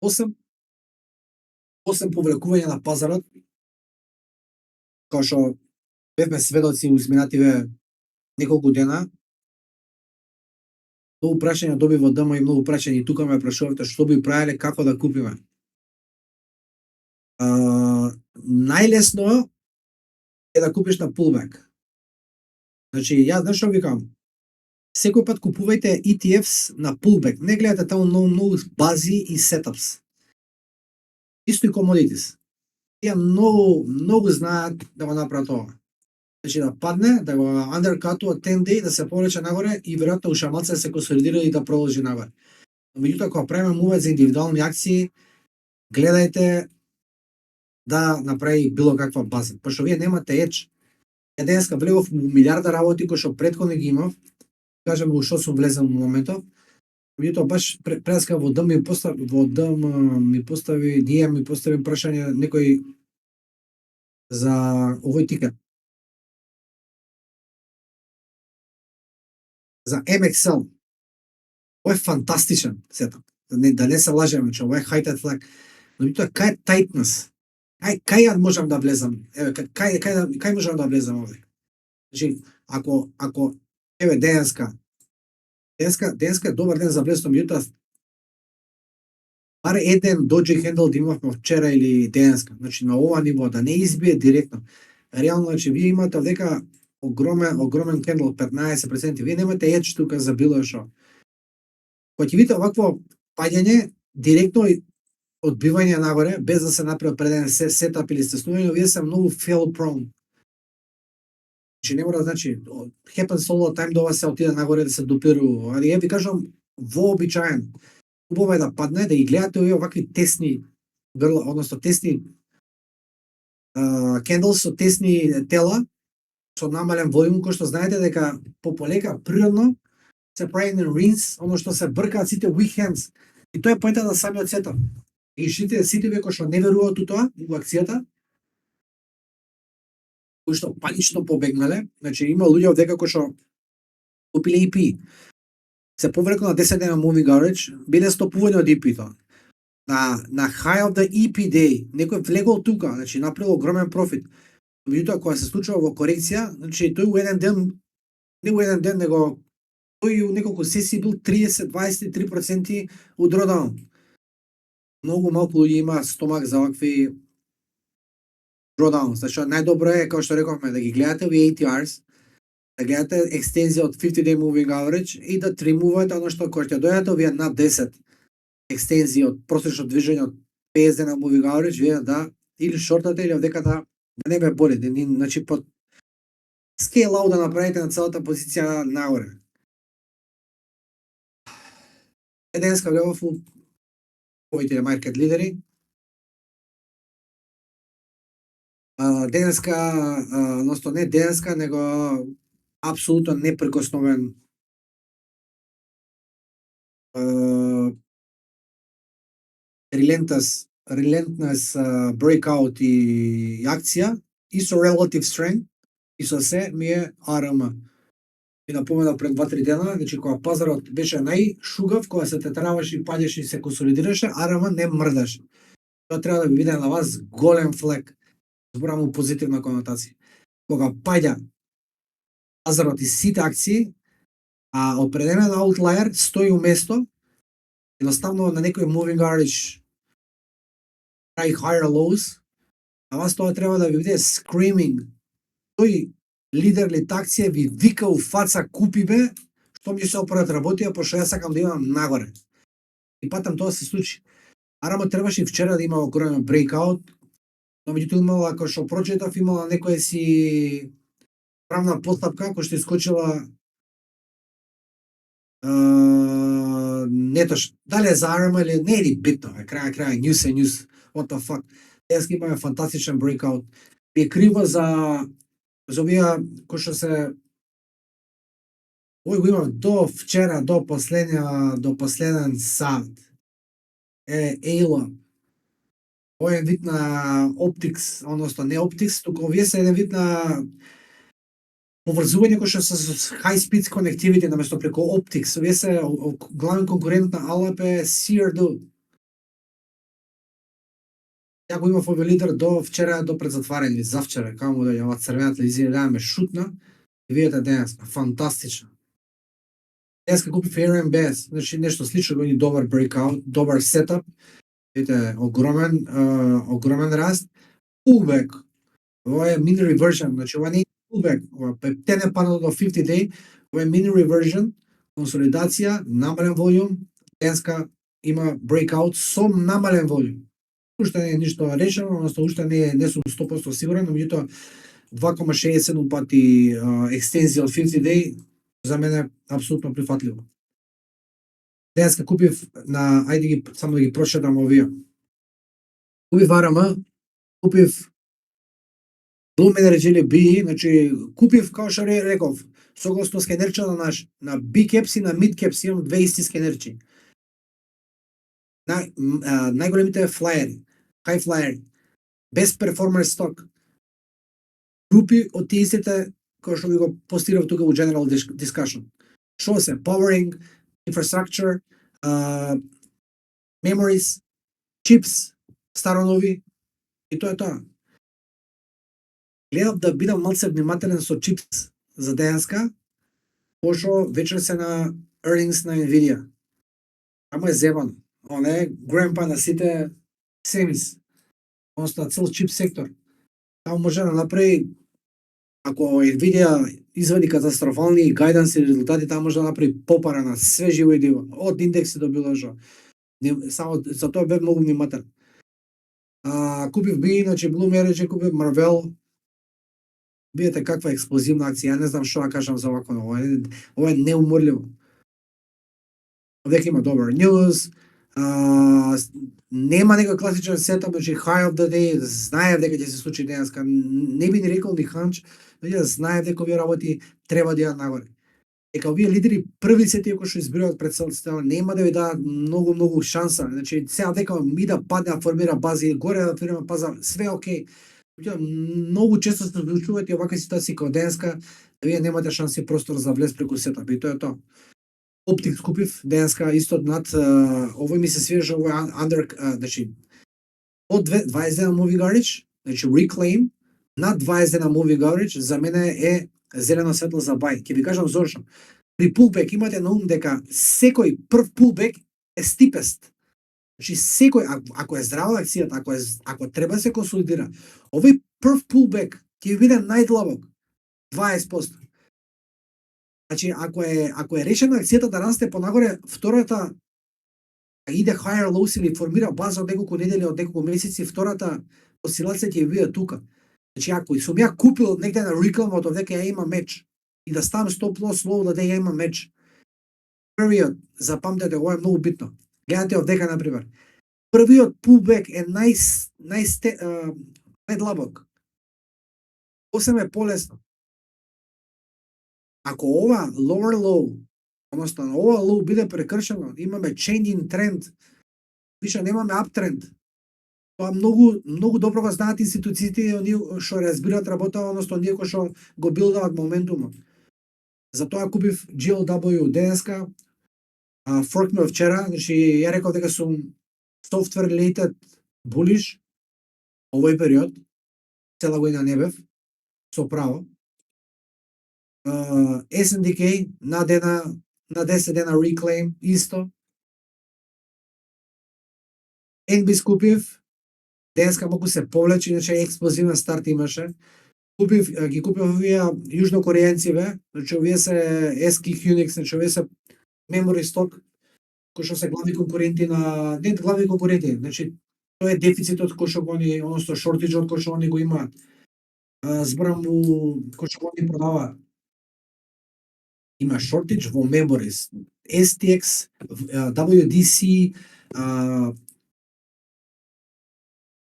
Осем повлекување на пазарот, као што бевме сведоци изминативе неколку дена. Многу прашања доби во ДМ и многу прашања и тука ме прашувате што би правеле, како да купиме. Најлесно е да купиш на pullback. Значи, јас знаеш што викам? Секој пат купувајте ETFs на pullback. Не гледате таму многу бази и setups. Исто и commodities. Тие многу знаат да го направат тоа. Значи да падне, да го undercut-ува 10 day, да се повлече нагоре и веројатно ушамаца да се консолидира и да продолжи нагоре. Меѓутоа, кога правиме мувет за индивидуални акции, гледајте да направи било каква база. Пошто вие немате edge. Ја денеска влегов милиарда работи кои што претходно ги имав. Кажам во што сум влезен во моментов. Меѓутоа баш преска во ДМ ми постави прашање некој за овој тикет. За MXL. Ова е фантастичен сетап. Да не се лажеме, че ова е heighted flag. Но меѓутоа кај е tightness? Кај ја можам да влезам? Еве, кај можам да влезам овде? Значи, ако еве денеска е добар ден за влезто, меѓутоа баре еден доджи хендл да имавме вчера или денеска. Значи на ова ниво да не избие директно. Реално, значи вие имате дека огромен кендл 15%. Вие немате edge тука за било што. Кога ќе видите овакво паѓање, директно одбивање нагоре, без да се направи преден сетап или стеснување, вие се многу fail prone. Значи не мора, значи, happens all the time да ова се отиде нагоре да се допирува. Али ја ви кажам, вообичаено. Убаво е да падне, да ги гледате овакви тесни грла, односно тесни candles со тесни тела, со намален волум, кој што знаете дека полека природно се прави на rinse, оно што се бркаат сите weekends. И тоа е поента на самиот сетап. И сите вие кои што не веруваат у тоа, у акцијата, кои што панично побегнале, значи има луѓе овдека кои што купиле EP, се повлеко на 10 дена moving average, биле стопување од EP-то. На high of the EP day, некој влегол тука, значи направил огромен профит. Меѓутоа кога се случува во корекција, значи тој у еден ден, не у еден ден, него тој у неколку сесии бил 30-23% у drawdown. Многу малку луѓе имаат стомак за вакви drawdown. Значи најдобро е, како што рековме, да ги гледате овие ATRs, да гледате екстензија од 50-day moving average и да тримувате оно што кога ќе дојдете овие над 10 екстензии од просечно движење од 50 дена moving average, вие да или шортате или овдека да не ме боли, значи под scale out да направите на целата позиција нагоре. Денеска гледав у овие маркет лидери. Денеска, односно не денеска, него апсолутно неприкосновен relentless breakout и акција и со relative strength и со се ми е ARM. И напоменав пред 2-3 дена, значи кога пазарот беше најшугав, кога се тетраваше и паѓаше и се консолидираше, ARM не мрдаше. Тоа треба да ви биде на вас голем флек, зборам у позитивна конотација. Кога паѓа пазарот и сите акции, а определен аутлаер стои у место, едноставно на некој moving average прави higher lows, а вас тоа треба да ви биде screaming. Тој лидер или акција ви вика у фаца, купи бе, што ми се оправат работија, пошто јас сакам да имам нагоре. И патам тоа се случи. ARM требаше и вчера да има огромен breakout, но меѓутоа имала, како што прочитав, имала некоја си правна постапка која што искочила нетош. Дали е за ARM или не е битно, крај news е news, what the fuck. Денеска имаме фантастичен breakout. Е криво за овие кои што се го имав до вчера, до последен саат. AILA. Овој е вид на optics, односно не optics, туку овие се еден вид на поврзување кој што се со high speed connectivity наместо преку optics. Овие се главен конкурент на ALP CRD. Ја го имав овој лидер до вчера, до пред затварање, завчера, камо да ја црвена телевизија ме шутна, и видите денеска, фантастично. Денеска купив ARMBS, значи нешто слично, гони добар breakout, добар setup, видите, огромен раст, pullback, ова е mini reversion, значи ова не е pullback, ова те не падна до 50 day, ова е mini reversion, консолидација, намален волјум, денеска има breakout со намален волјум. Уште не е ништо решено, односно уште не сум 100% сигурен, но меѓутоа 2,67 пати екстензија од 50 day за мене е апсолутно прифатливо. Денеска купив на, ајде само да ги прочитам овие. Купив ARM, купив Bloom Energy или BE, значи купив, како што реков, согласно скенерчето на B-caps и на mid-caps имам две исти скенерчи. Најголемите флаери, high flyeri, best performer stock, групи од тие истите кои што ви го постирав тука во general discussion. Што се? Powering, infrastructure, memories, chips, старонови, и тоа е тоа. Гледав да бидам малце внимателен со чипс за денеска, пошто вечер се на earnings на Nvidia. Тамо е зебано. Он е гремпа на сите семис, односно на цел чип сектор. Тамо може да направи, ако Nvidia извади катастрофални гајданси резултати, тамо може да направи попара на све живо и диво, од индекси до било што. Само за тоа бев многу внимателен. Купив BE, значи Bloom Energy, купив Marvell. Видете каква експлозивна акција, ја не знам што да кажам за овако, ова е неуморливо. Овдека има добар news, нема некој класичен сетап, значи high of the day, знаев дека ќе се случи денеска, не би ни рекол ни ханч, но знаев дека овие работи треба да јадат нагоре. Дека овие лидери први се тие кои што избројат пред целата, нема да ви дадат многу шанса, значи сега дека ми да падне, формира бази, горе да формира база, све окей. Многу често се случуваат и овакви ситуации како денеска, да вие немате шанси простор за влез преку сетап, и тоа е тоа. Optics купив денеска исто над, овој ми се свиеше, овој under, значи од 20 дена moving average, значи reclaim, над 20 дена moving average, за мене е зелено светло за buy. Ќе ви кажам зошто. При pullback имате на ум дека секој прв pullback е steepest. Значи секој ако е здрава акцијата, ако треба да се консолидира, овој прв pullback ќе биде најдлабок 20%. Значи ако е решена акцијата да расте понагоре, втората иде higher lows или формира база од неколку недели, од неколку месеци, втората осцилација ќе биде тука. Значи ако сум ја купил негде на рекламот дека ја има меч и да ставам стоп лос лоу да ја има меч. Првиот, запамтете, ова е многу битно. Гледате овдека на пример. Првиот pullback е најдлабок. После е полесно. Ако ова lower low, односно ова low биде прекршено, имаме changing trend, више немаме uptrend. Тоа многу добро го знаат институциите, оние што разбираат работа, односно оние кои што го билдават моментумот. Затоа купив GLW денеска, форкнув вчера, значи ја реков дека сум software related bullish овој период, цела година не бев, со право. SNDK на 10 дена reclaim исто. NBIS купив, денеска малку се повлече, иначе експлозивен старт имаше. Ги купив овие јужнокорејанци, значи овие се SK Hynix, значи овие се memory stock, кои што се главни конкуренти на, не главни конкуренти, значи тоа е дефицитот кој што они, односно шортиџот кој што они го имаат. Зборам кој што они продаваат. Има shortage во memories, STX, WDC,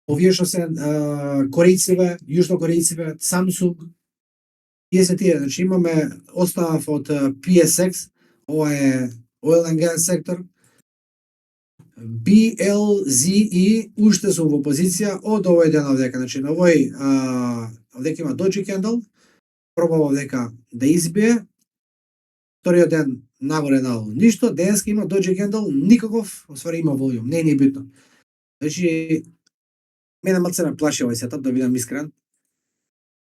овие што се корејциве, јужнокорејциве, Samsung, тие се тие, значи имаме оставав од PSX, ова е oil and gas сектор, BLZE, уште сум во позиција од овој ден овдека, значи на овој, овдека има Doji Candle, пробава овдека да избие, вториот ден нагоре надолу, ништо, денеска има Doji Candle, никаков, освари има волјум, не е ни битно. Значи, мене малце ме плаши овој сетап, да бидам искрен.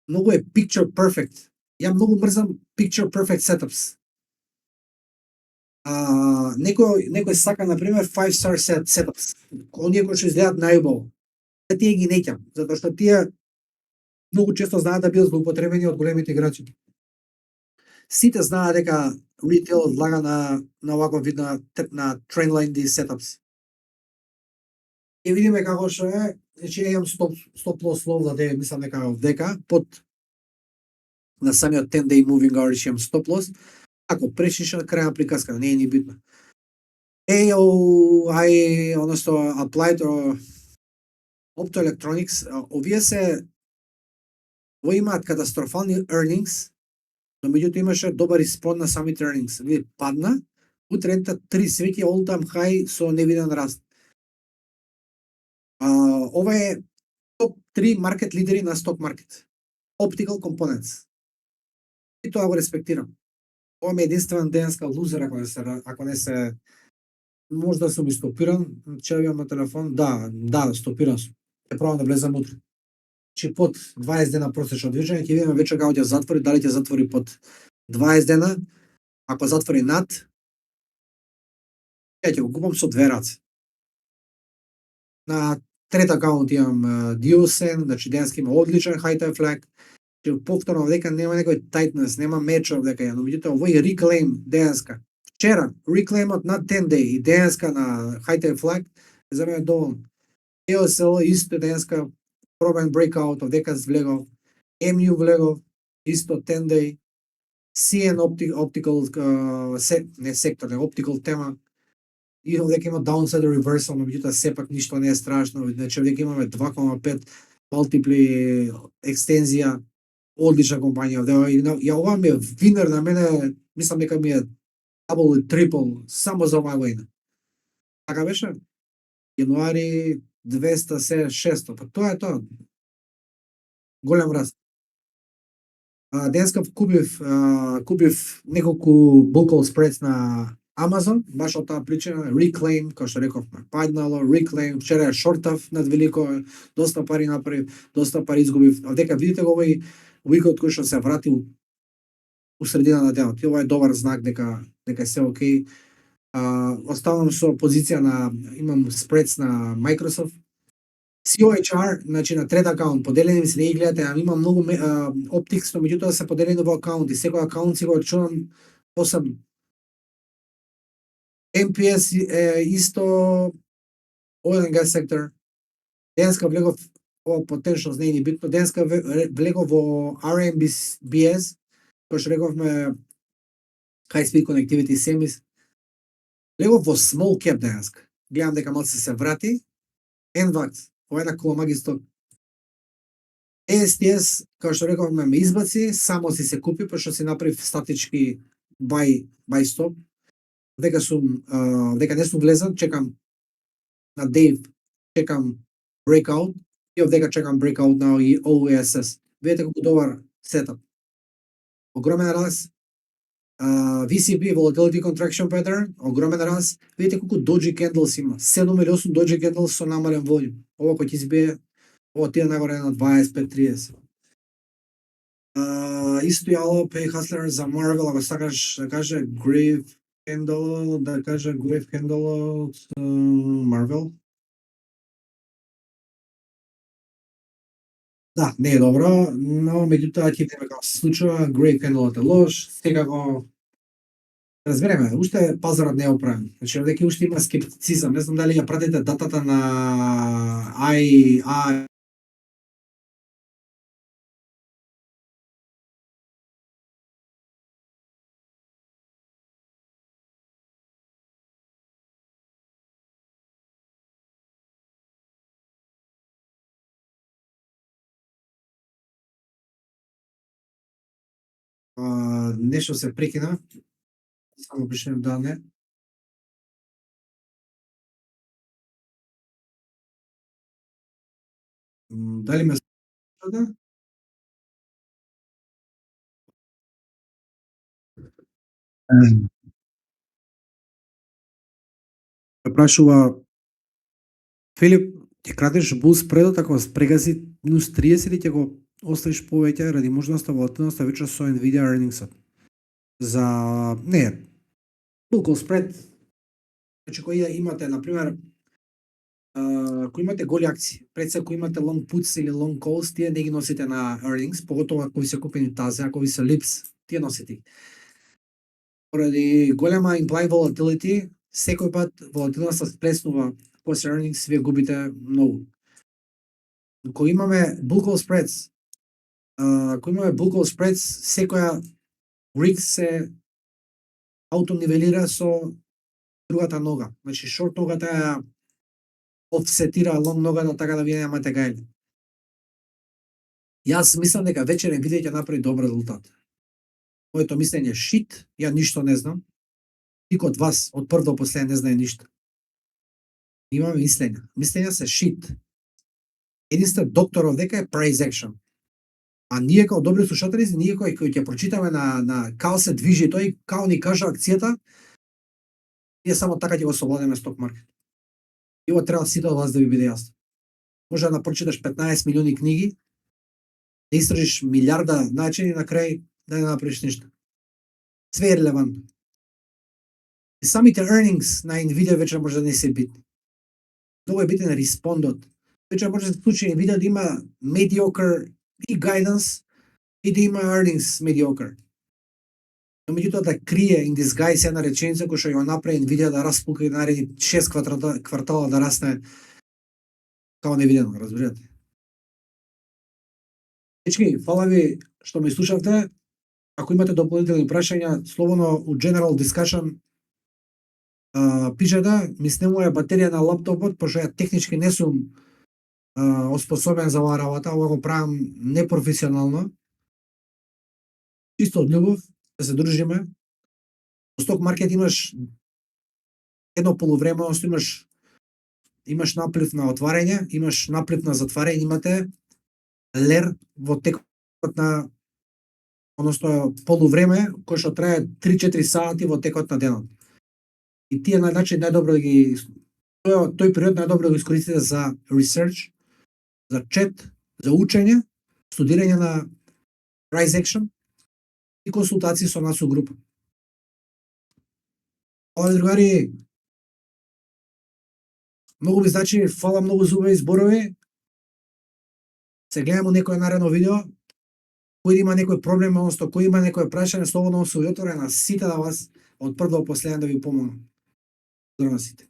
Многу е picture perfect. Ја многу мрзам picture perfect setups. Некој сака, например, 5-star setups. Оние кои што изгледаат најубаво. Тие ги неќам, затоа што тие многу често знаат да бидат злоупотребени од големите играчи. Сите знаат дека ритейл влага на ваков вид на trendline setups. И видиме како што е, значи имам стоп loss low да мислам дека овдека под на самиот 10-day moving average имам стоп loss. Ако прешиша крајна приказка, не е ни битно. AOI, односно Applied Optoelectronics, овие имаат катастрофални earnings, но меѓутоа имаше добар испод на самите earnings. Вие падна, утрента 3 свеќи all-time high со невиден раст. Ова е топ 3 маркет лидери на сток маркет. Optical Components. И тоа го респектирам. Ова ми е единствен денеска лузер, ако не се, може да сум стопиран, чевиам на телефон, да, стопиран сум. Е пробам да влезам утре. Че под 20 дена просечно движење, ќе видиме вече како ќе затвори, дали ќе затвори под 20 дена, ако затвори над, ќе го купам со две раце. На трет акаунт имам Diosen, значи денеска има одличен high time flag, че повторно овдека нема некој tightness, нема меч овдека ја, но меѓутоа овој reclaim денеска, вчера reclaimот на 10 day и денеска на high time flag за мене доволно. EOSL исто денеска пробен breakout, овдека влегов, MU влегов, исто 10 day, CN optical не сектор, не optical тема, и овдека има downside reversal, но меѓутоа сепак ништо не е страшно, значи овдека имаме 2,5 multiply екстензија, одлична компанија овде. Ја ова ми е винер на мене, мислам дека ми е double и triple само за оваа година. Така беше? Јануари 200 се 600, па тоа е тоа. Голем раст. Денеска купив неколку bulk call spreads на Amazon, баш од таа причина, reclaim, кој што рековме, паднало, reclaim, вчера шортав над велико, доста пари направив, доста пари изгубив. Дека видите го овој уикот кој што се вратил средина на денот. И ова е добар знак дека е се окей. Оставам со позиција на имам спредс на Microsoft. COHR, значи на трет акаунт, поделени ми се, не ги гледате, има многу optics, но меѓутоа се поделени во акаунти. Секој акаунт си го рачунам посебно. MPS е исто oil and gas sector. Денеска влегов, ова потенцијално не е ни битно, денеска влегов во RMBS, кој што рековме High Speed Connectivity Semis. Влегов во small cap денеска. Гледам дека малце се врати. NVAX, ова е една куламагисток. STS, како што рековме, ме избаци, само си се купи, пошто си направив статички buy stop. Дека не сум влезен, чекам на Dave, чекам breakout, и овдека чекам breakout на OESS. Видете колку добар сетап. Огромен раст. VCP, Volatility Contraction Pattern, огромен раст. Видите колку doji candles има. 7 или 8 doji candles со намален волјум. Ова кој ќе избие, ова тие нагоре на 25-30. Исто јало Pay Hustler за Marvel, ако сакаш да каже Grave Candle, да каже Grave Candle од Marvel. Да, не е добро, но меѓутоа ќе видиме како се случува. Grave Candle е лош, секако разбереме, уште пазарот не е оправен. Значи овде уште има скептицизам. Не знам дали ја пратите датата на AI. Нешто се прекина. Само пишем да не. Дали ме слушате? Ме прашува Филип, ќе крадеш бул спредот ако прегази минус 30 или ќе го оставиш повеќе ради можноста волатилноста вечер со Nvidia earnings-от? За не, bulk spread, значи кој имате на пример ако имате голи акции, пред се ако имате long puts или long calls, тие не ги носите на earnings, поготово ако ви се купени тазе, ако ви се lips, тие носите. Поради голема implied volatility, секој пат волатилноста сплеснува после earnings, вие губите многу. Кога имаме bulk spreads, секоја risk се аутонивелира со другата нога. Значи short ногата ја офсетира long ногата така да вие немате гајле. Јас мислам дека вечер Nvidia ќе направи добар резултат. Моето мислење е shit, ја ништо не знам. Никој од вас од прв до последен не знае ништо. Имаме мислења. Мислења се shit. Единствен доктор овдека е price action. А ние како добри слушатели, ние кои ќе прочитаме на као се движи тој, као ни кажа акцијата, ние само така ќе го совладеме сток маркет. И ова треба сите од вас да ви биде јасно. Може да прочиташ 15 милиони книги, да истражиш милиарда начини на крај да не направиш ништо. Све е релевантно. И самите earnings на Nvidia вечер може да не се битни. Многу е битен респондот. Вечер може да се случи Nvidia да има mediocre и guidance и да има earnings mediocre. Но меѓутоа да крие in disguise една реченица која што ја направи Nvidia да распука и нареди 6 квартала да расне као невидено, разбирате? Дечки, фала ви што ме слушавте. Ако имате дополнителни прашања, слободно у general discussion пишете, ми снемува батерија на лаптопот, пошто ја технички не сум оспособен за оваа работа, ова го правам непрофесионално. Чисто од љубов, да се дружиме. Во сток маркет имаш едно полувреме, односно имаш наплив на отварање, имаш наплив на затварање, имате лер во текот на, односно полувреме кој што трае 3-4 сати во текот на денот. И тие најдобро да ги тој период најдобро да го искористите за research, за чет, за учење, студирање на price action и консултации со нас у група. Ова другари, многу ми значи, фала многу за убави зборови. Се гледаме некој наредно видео. Кој има некој проблем, односно кој има некој прашање, слободно се отворен на сите да вас од прв до последен да ви помогнам. Здраво на сите.